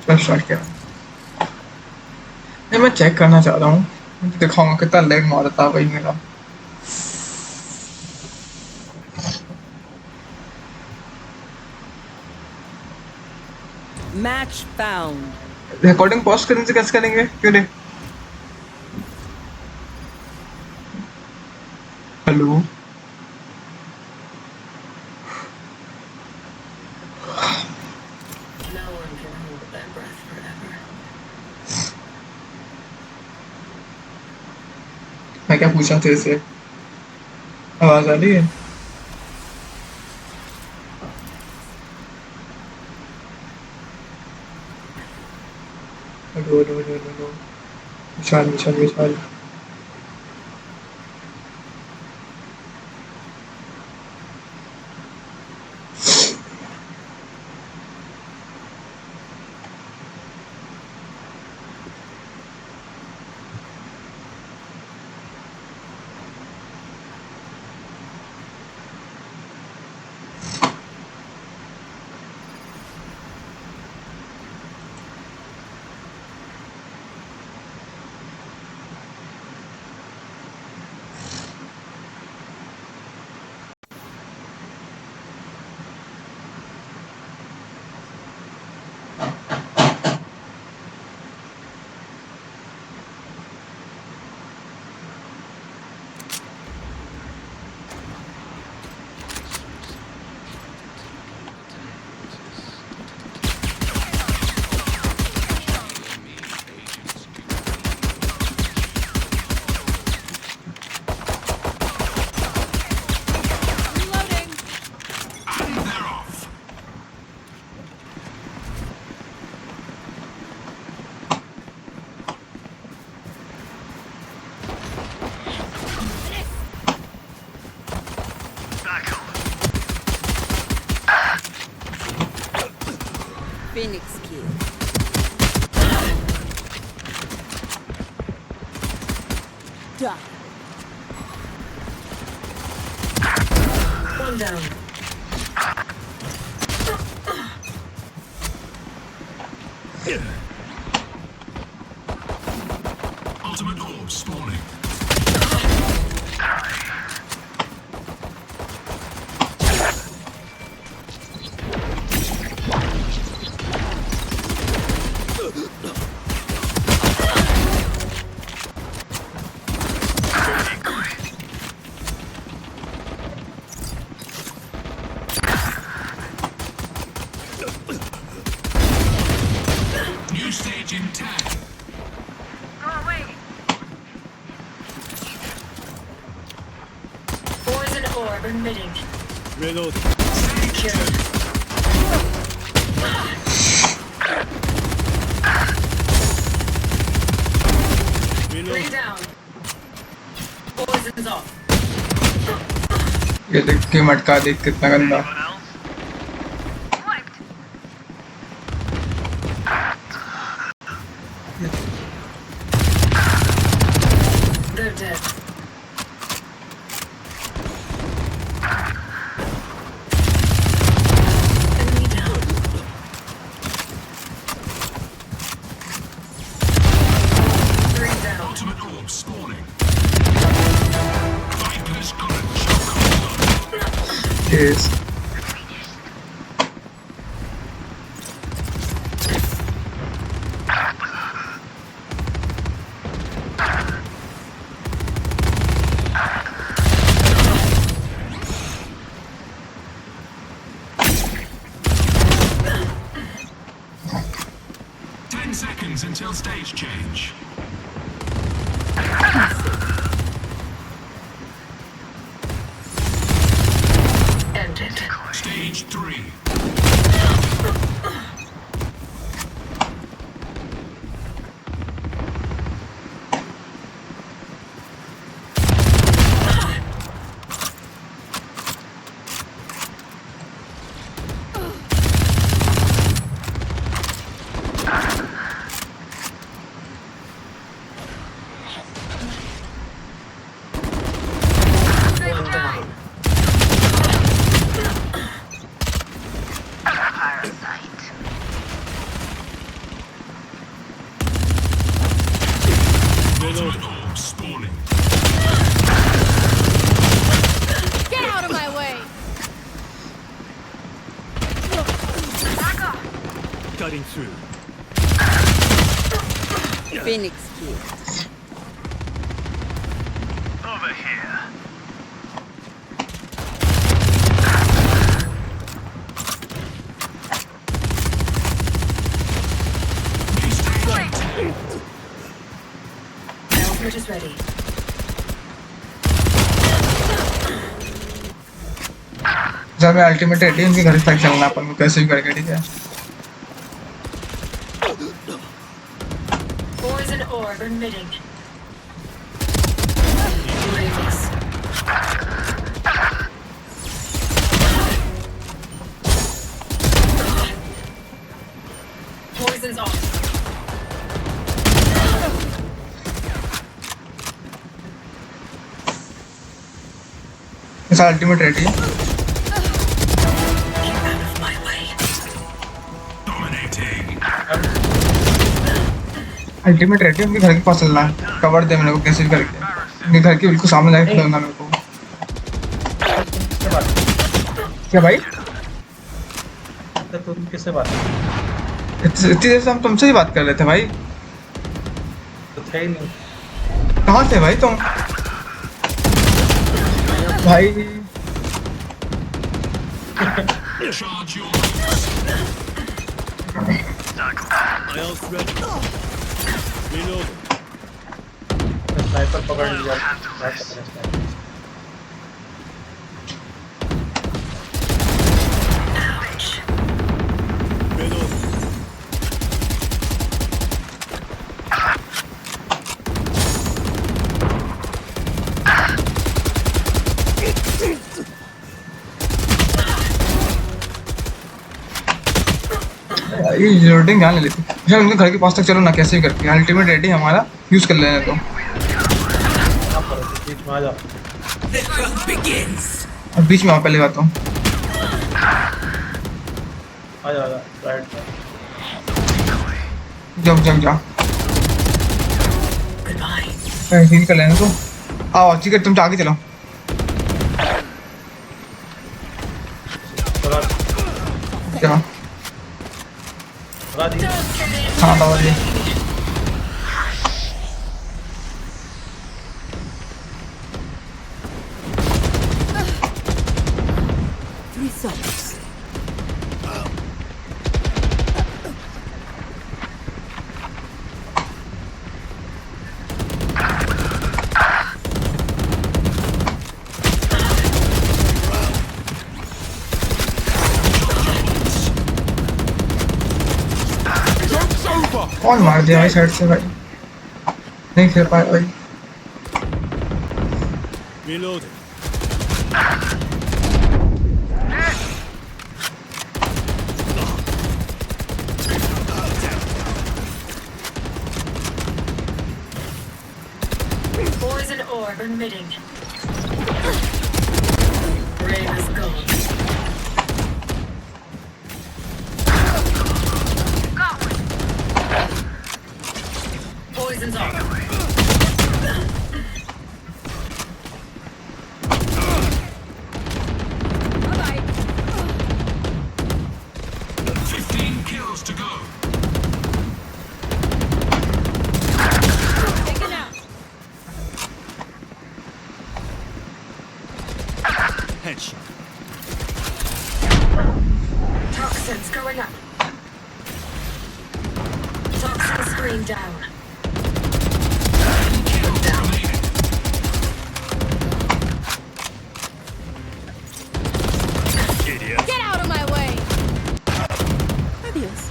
चल स्टार्ट किया। नहीं मैं चेक करना चाह रहा हूँ, मैं दिखाऊंगा कितना लेग मारता है भाई मेरा। Match found. रिकॉर्डिंग पॉज करने से कैसे करेंगे, क्यों नहीं? Hello. No one can hold their breath forever. मैं क्या पूछा तेरे से? आवाज आ रही है? Hello hello hello hello. Vishal Vishal Vishal. Phoenix kill. Done. One down. Ultimate orb spawning. New stage in 10. Poison orb emitting. Reload. Secure. Reload. Three down. Poison's off. ये देख के मटका देख कितना गंदा। They're dead. Enemy down. Three down. Ultimate orb spawning. Viper's got a chokehold. Yes. Seconds until stage change. Ended. Stage 3. One down. Parasite. Ultimate orb spawning. Get out of my way! Cutting through. Phoenix kid. Over here. Ultimate is ready. जब मैं ultimate ready उनके घर तक चलना अपन को कैसे भी करके, ठीक है। Poison orb emitting. Radius. Poison's off. ऐसा अल्टीमेट रेडी है। Get out of my way. Dominating. Ultimate ready उनके घर के पास चलना है, कवर दे मेरे को कैसे भी करके, उनके घर के बिल्कुल सामने जाके खिलाना मेरे को। क्या भाई? तो तुम किससे बात इतनी देर से हम तुमसे ही बात कर रहे थे भाई। तो थे ही नहीं। कहाँ थे भाई तुम? भाई Charge your Ions ready. Reload. Sniper पकड़ लिया। स्नाइपर। Ouch. Reload. ये लोडिंग यहाँ ले लेती। अच्छा उनके घर के पास तक चलो ना कैसे भी करके, अल्टीमेट रेडी हमारा यूज कर लेने तो। कहाँ पर है? बीच में आ जाओ। अब बीच में आओ पहले बात तो। आ जाओ राइट में। जाओ जाओ जाओ, Goodbye. हील कर लेने तो। आओ ठीक है, तुम आगे चलो। थोड़ा जाओ। थोड़ा दी। हाँ बाबा जी। Three souls. कौन मार दिया भाई साइड से भाई? नहीं खेल पाया भाई। Reload. Poison orb emitting. Rain is gone. Poison's off. Bye-bye. 15 kills to go. Taken out. Headshot. Toxins going up. Toxin screen down. Idiot. Get out of my way! Adios.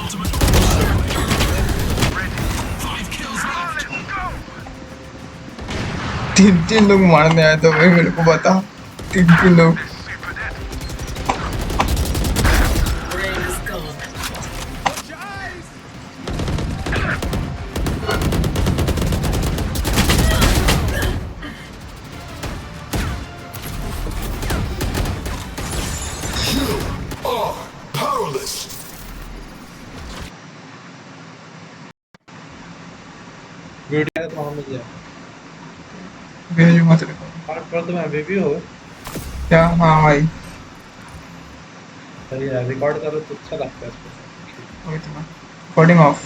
Ultimate orb. 5 kills left. तीन लोग मारने आए तो भाई मेरे को बता। तीन लोग। Rain is gone. वीडियो है तो वहाँ मिल जाए। भेजूंगा तेरे को। पर तुम अभी भी हो। क्या? हाँ भाई, सही है, रिकॉर्ड करो तो अच्छा लगता है इसको। वही तो मैं रिकॉर्डिंग ऑफ।